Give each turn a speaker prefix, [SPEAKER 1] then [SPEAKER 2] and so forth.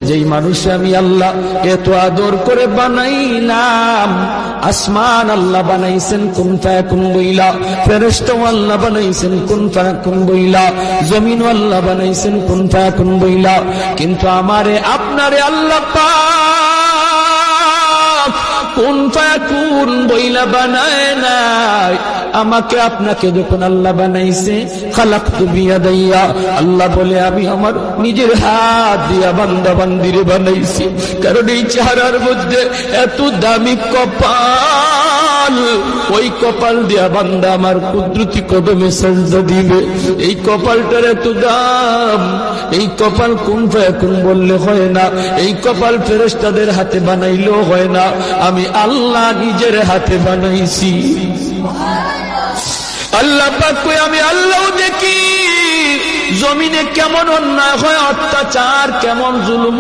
[SPEAKER 1] যেই মানুষ আমি আল্লাহ এত আদর করে বানাইলাম, আসমান আল্লাহ বানাইছেন কুন ফায়াকুন বইলা, ফেরেশতা আল্লাহ বানাইছেন কুন ফায়াকুন বইলা, জমিন আল্লাহ বানাইছেন কুন ফায়াকুন বইলা, কিন্তু আমারে আপনারে আল্লাহ পাক কুন ফায়াকুন বইলা বানায় নাই। আমাকে আপনাকে যখন আল্লাহ বানাইছে, খালাকতু বিয়াদাইয়া, আল্লাহ বলে আমি আমার নিজের হাত দিয়া বান্দা বান্দিরে বানাইছি। কারণ এই চেহারার মধ্যে এত দামি কপাল, ওই কপাল দিয়া বান্দা আমার কুদরতি কদমে সাজদা দিবে। এই কপালটার এত দাম, এই কপাল কুন ফায়াকুন বললে হয় না, এই কপাল ফেরেশতাদের হাতে বানাইলেও হয় না, আমি আল্লাহ নিজের হাতে বানাইছি। আল্লাহ পাক কই আমি আল্লাহ দেখি জমিনে কেমন অন্যায় হয়, অত্যাচার কেমন জুলুম